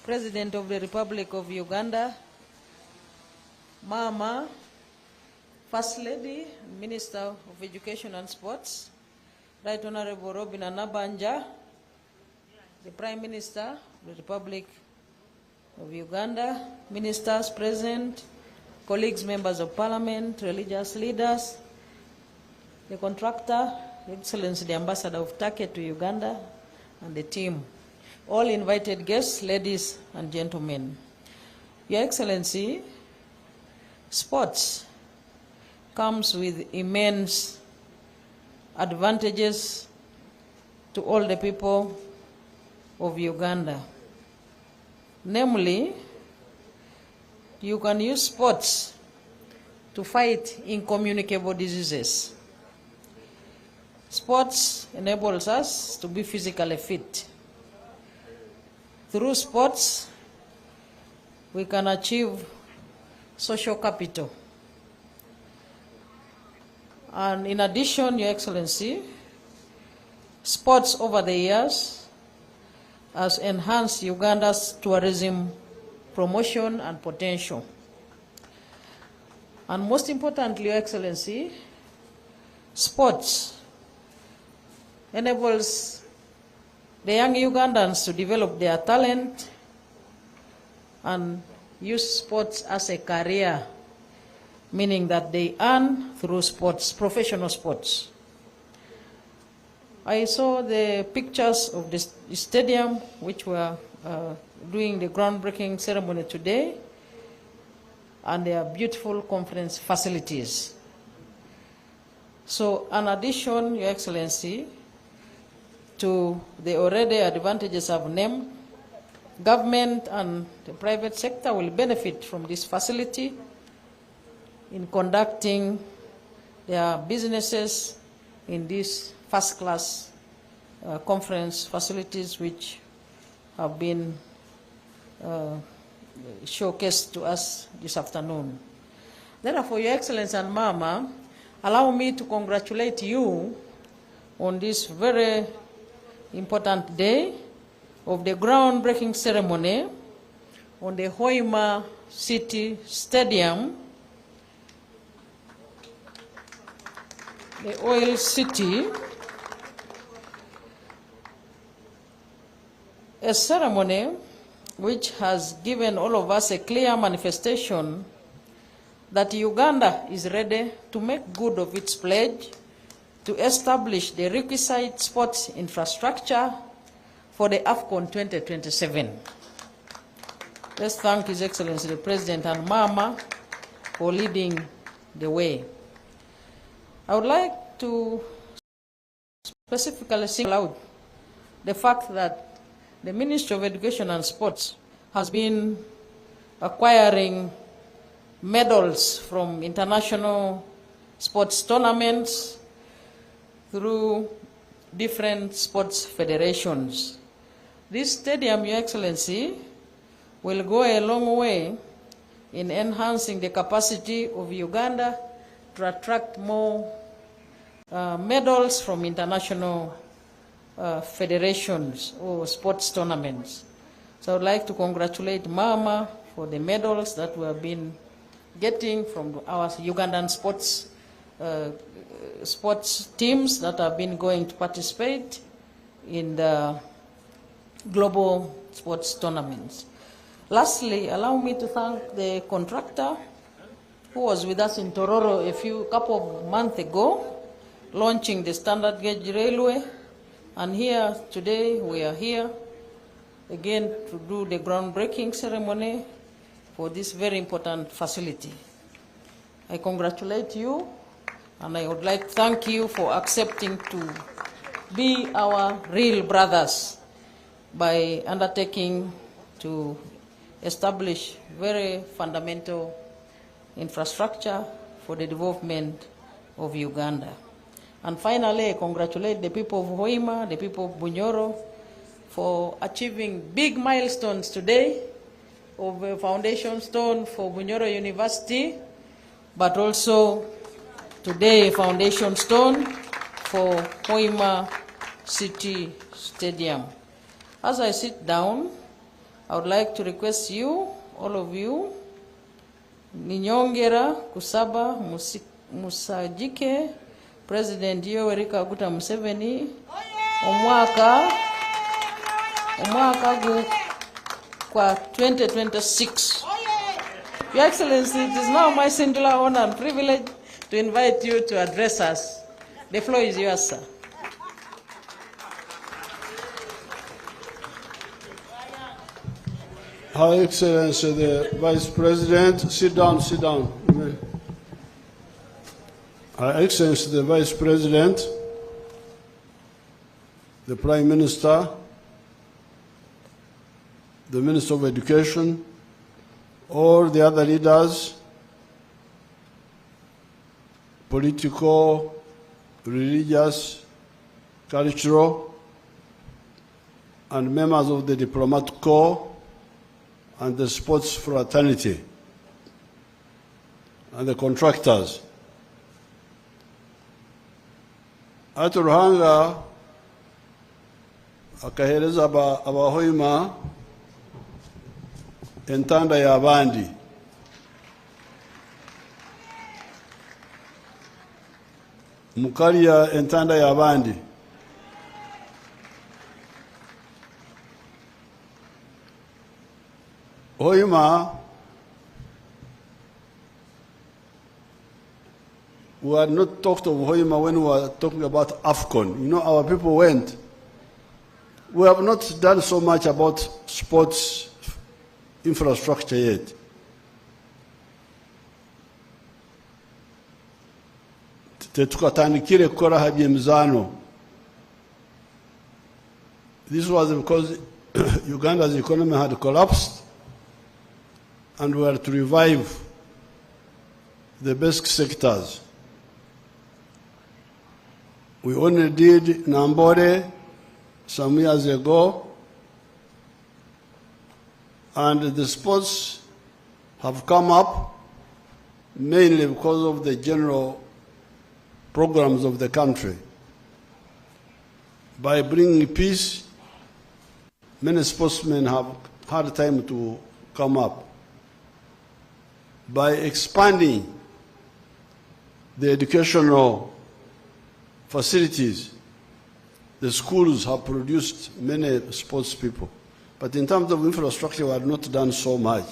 President of the Republic of Uganda, Mama, First Lady, Minister of Education and Sports, Right Honorable Robin Anabanja, the Prime Minister of the Republic of Uganda, Ministers present, colleagues, members of Parliament, religious leaders, the contractor, Excellency the Ambassador of Turkey to Uganda, and the team. All invited guests, ladies and gentlemen. Your Excellency, sports comes with immense advantages to all the people of Uganda. Namely, you can use sports to fight incommunicable diseases. Sports enables us to be physically fit. Through sports, we can achieve social capital. And in addition, Your Excellency, sports over the years has enhanced Uganda's tourism promotion and potential. And most importantly, Your Excellency, sports enables the young Ugandans to develop their talent and use sports as a career, meaning that they earn through sports, professional sports. I saw the pictures of the stadium, which were doing the groundbreaking ceremony today, and their beautiful conference facilities. So, in addition, Your Excellency, to the already advantages I've named, government and the private sector will benefit from this facility in conducting their businesses in these first-class conference facilities which have been showcased to us this afternoon. Therefore, Your Excellency and Mama, allow me to congratulate you on this very important day of the groundbreaking ceremony on the Hoima City Stadium, the Oil City, a ceremony which has given all of us a clear manifestation that Uganda is ready to make good of its pledge to establish the requisite sports infrastructure for the AFCON 2027. Let's thank His Excellency the President and Mama for leading the way. I would like to specifically single out the fact that the Ministry of Education and Sports has been acquiring medals from international sports tournaments through different sports federations. This stadium, Your Excellency, will go a long way in enhancing the capacity of Uganda to attract more medals from international federations or sports tournaments. So I would like to congratulate Mama for the medals that we have been getting from our Ugandan sports teams that have been going to participate in the global sports tournaments. Lastly, allow me to thank the contractor who was with us in Tororo a couple of months ago, launching the standard gauge railway. And here today, we are here again to do the groundbreaking ceremony for this very important facility. I congratulate you, and I would like to thank you for accepting to be our real brothers by undertaking to establish very fundamental infrastructure for the development of Uganda. And finally, I congratulate the people of Hoima, the people of Bunyoro, for achieving big milestones today of a foundation stone for Bunyoro University, but also today a foundation stone for Hoima City Stadium. As I sit down, I would like to request you, all of you, ninyongera kusaba musajike President Yoweri Kaguta Museveni omwaka kwa 2026. Your Excellency, it is now my singular honor and privilege to invite you to address us. The floor is yours, sir. Her Excellency the Vice President, sit down, sit down. Her Excellency the Vice President, the Prime Minister, the Minister of Education, all the other leaders, political, religious, cultural, and members of the diplomatic corps and the sports fraternity, and the contractors. At Ruhanga, akahereza abahoima entanda y'abandi. Mukalia entanda y'abandi. Hoima, we had not talked of Hoima when we were talking about AFCON. You know, our people went. We have not done so much about sports infrastructure yet. Tetukatandikire kukora hadi emizano. This was because Uganda's economy had collapsed, and we had to revive the basic sectors. We only did Nambore some years ago, and the sports have come up mainly because of the general programs of the country. By bringing peace, many sportsmen have had time to come up. By expanding the educational facilities, the schools have produced many sports people. But in terms of infrastructure, we have not done so much,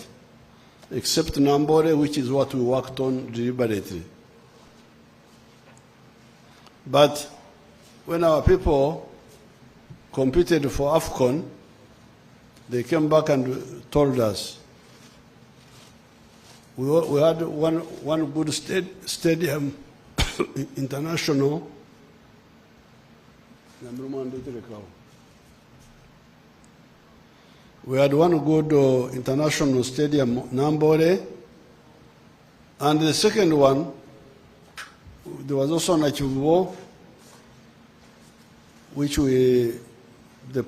except Nambore, which is what we worked on deliberately. But when our people competed for AFCON, they came back and told us, we had one good stadium, international. We had one good international stadium, Nambore, and the second one, there was also Nachivubo, which the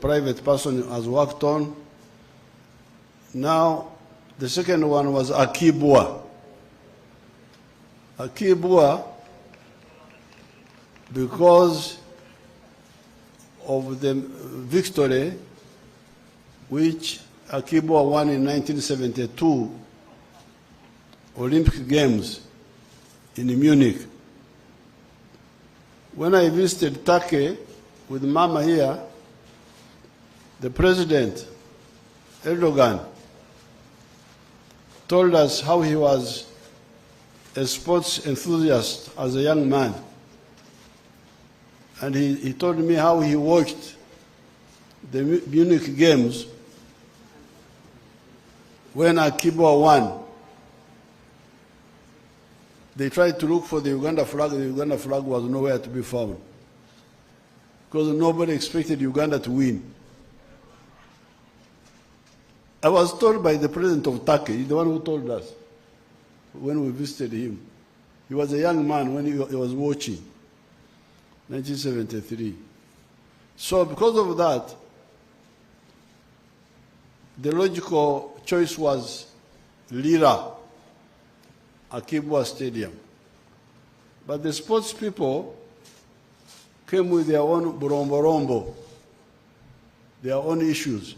private person has worked on. Now, the second one was Akibua. Akibua, because of the victory which Akibua won in 1972 Olympic Games in Munich. When I visited Turkey with Mama here, the president, Erdogan, told us how he was a sports enthusiast as a young man. And he told me how he watched the Munich Games when Akibua won. They tried to look for the Uganda flag. The Uganda flag was nowhere to be found because nobody expected Uganda to win. I was told by the president of Turkey, the one who told us when we visited him. He was a young man when he was watching, 1973. So because of that, the logical choice was Lira, Akibua Stadium. But the sports people came with their own boromborombo, their own issues.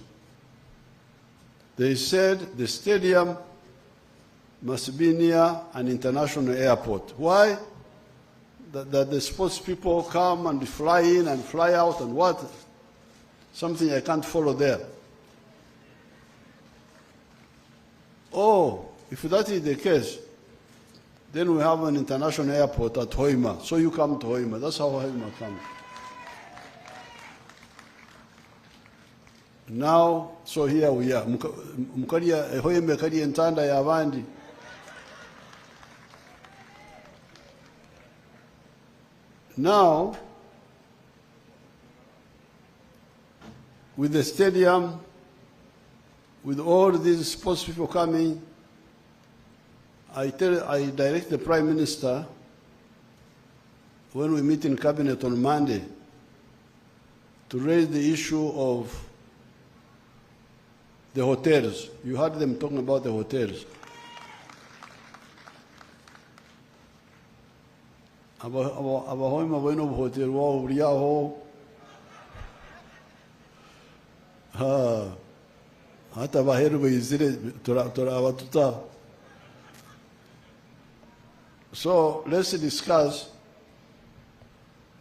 They said the stadium must be near an international airport. Why? That the sports people come and fly in and fly out and what? Something I can't follow there. Oh, if that is the case, then we have an international airport at Hoima. So you come to Hoima. That's how Hoima comes. Now, so here we are. Hoima kari entanda ya vandi. Now, with the stadium, with all these sports people coming, I direct the Prime Minister, when we meet in Cabinet on Monday, to raise the issue of the hotels. You heard them talking about the hotels. Abahoima bueno hotel wa uriaho. Hata baheru bezire tora watuta. So let's discuss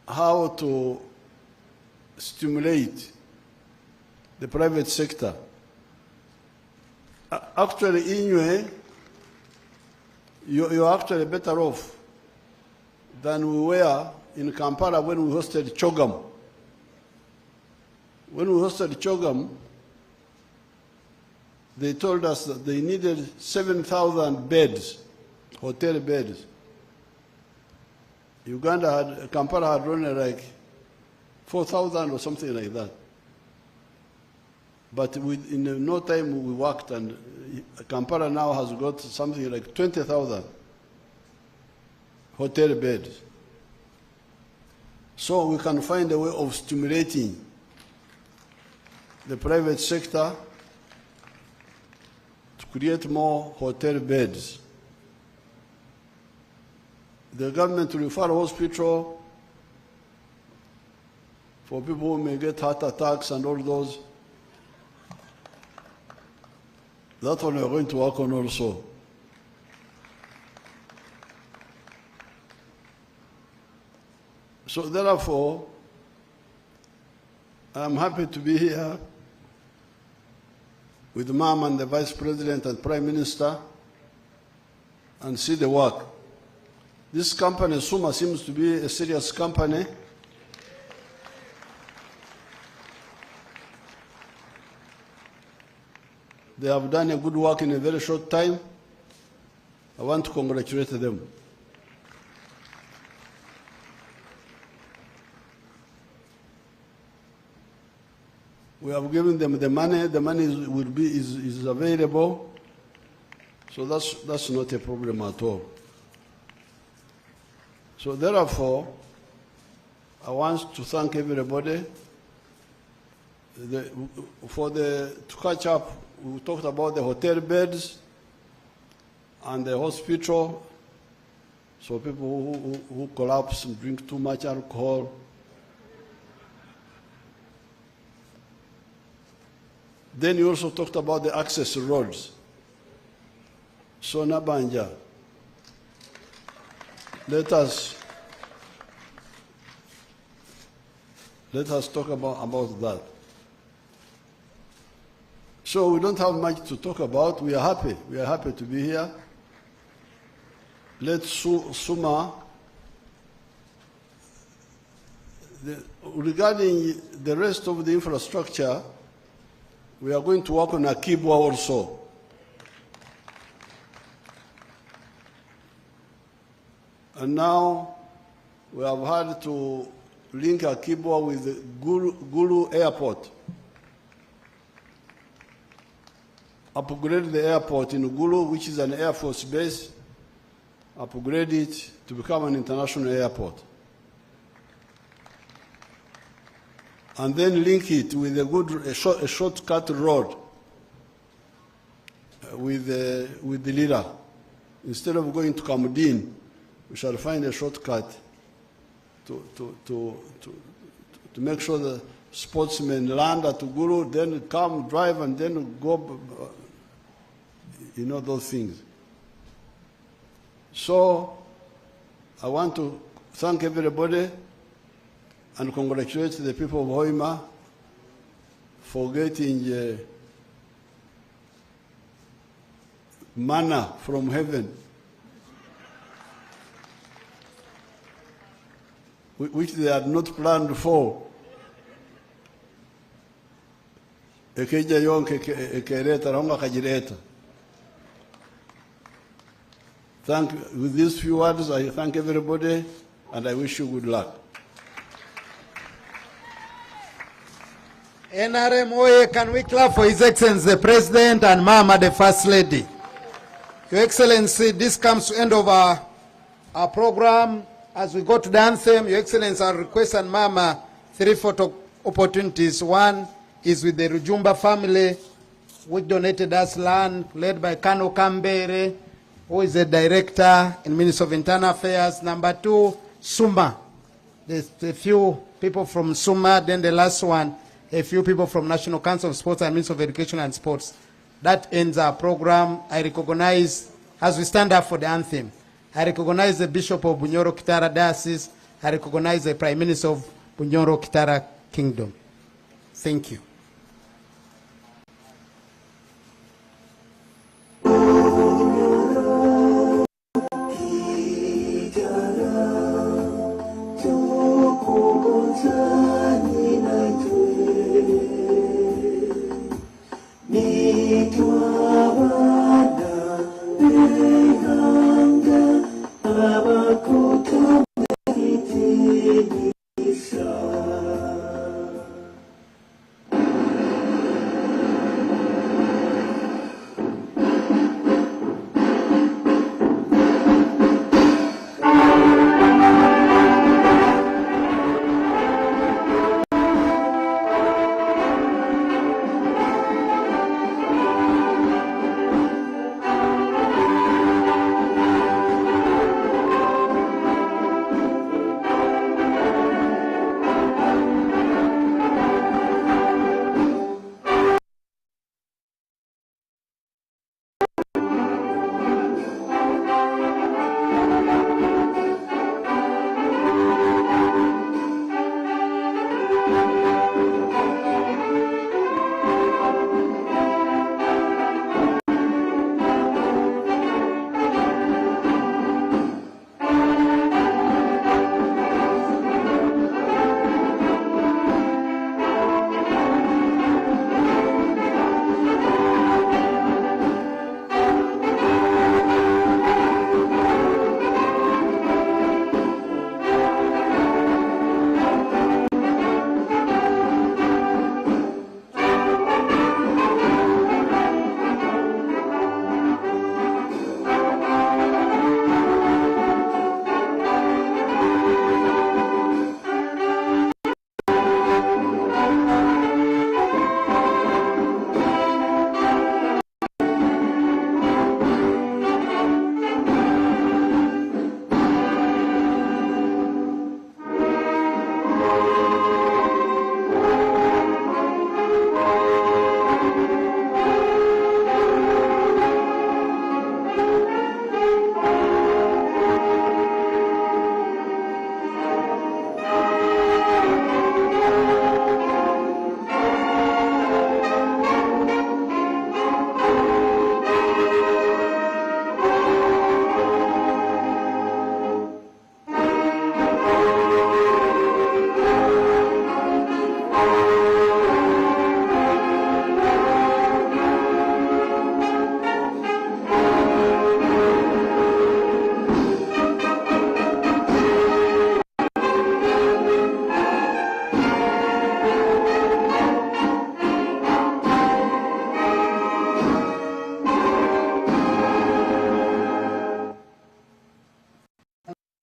how to stimulate the private sector. Actually, Inuit, you're actually better off than we were in Kampala when we hosted Chogam. When we hosted Chogam, they told us that they needed 7,000 beds, hotel beds. Kampala had only like 4,000 or something like that. But in no time we worked, and Kampala now has got something like 20,000 hotel beds. So we can find a way of stimulating the private sector to create more hotel beds. The government will refer hospital for people who may get heart attacks and all those. That one we are going to work on also. So therefore, I'm happy to be here with Mom and the Vice President and Prime Minister and see the work. This company, Suma, seems to be a serious company. They have done a good work in a very short time. I want to congratulate them. We have given them the money. The money is available, so that's not a problem at all. So therefore, I want to thank everybody. To catch up, we talked about the hotel beds and the hospital. So people who collapse and drink too much alcohol. Then you also talked about the access roads. So Nabanja, let us talk about that. So we don't have much to talk about. We are happy. We are happy to be here. Let Suma. Regarding the rest of the infrastructure, we are going to work on Akibwa also. And now we have had to link Akibwa with the Gulu Airport. Upgrade the airport in Gulu, which is an Air Force base, upgrade it to become an international airport. And then link it with a shortcut road with the Lira. Instead of going to Kamudin, we shall find a shortcut to make sure the sportsmen land at Gulu, then come, drive, and then go, you know, those things. So I want to thank everybody and congratulate the people of Hoima for getting manna from heaven, which they had not planned for. With these few words, I thank everybody and I wish you good luck. NRM Oye, can we clap for His Excellency the President and Mama the First Lady? Your Excellency, this comes to the end of our program. As we go to the anthem, Your Excellency, I request and Mama 3 photo opportunities. One is with the Rujumba family, which donated us land, led by Kano Kambere, who is the Director in Ministry of Internal Affairs. Number 2, Suma. There's a few people from Suma. Then the last one, a few people from National Council of Sports and Ministry of Education and Sports. That ends our program. I recognize, as we stand up for the anthem, I recognize the Bishop of Bunyoro Kitara Diocese. I recognize the Prime Minister of Bunyoro Kitara Kingdom. Thank you.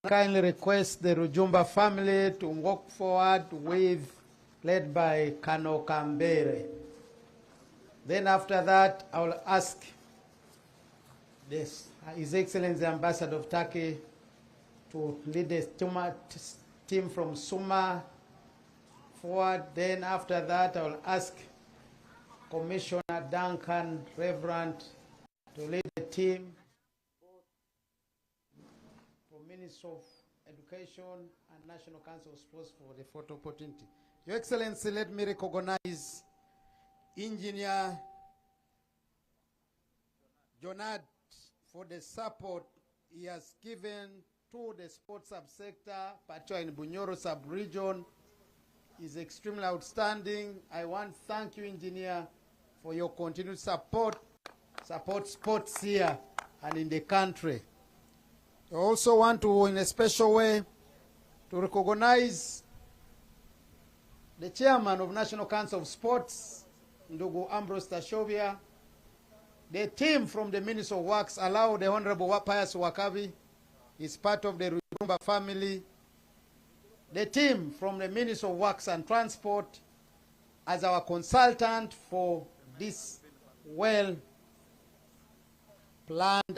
kindly request the Rujumba family to walk forward led by Kano Kambere. Then after that, I will ask His Excellency Ambassador of Turkey to lead the team from Suma forward. Then after that, I will ask Commissioner Duncan Reverend to lead the team for Minister of Education and National Council of Sports for the photo opportunity. Your Excellency, let me recognize Engineer Jonad for the support he has given to the sports subsector, particularly in Bunyoro sub-region. Is extremely outstanding. I want to thank you, Engineer, for your continued support sports here and in the country. I also want to, in a special way, to recognize the Chairman of National Council of Sports, Ndugu Ambrose Tashovia, the team from the Ministry of Works, allow the Honorable Pius Wakabi, is part of the Rujumba family, the team from the Ministry of Works and Transport as our consultant for this well-planned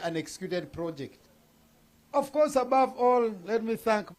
and executed project. Of course, above all, let me thank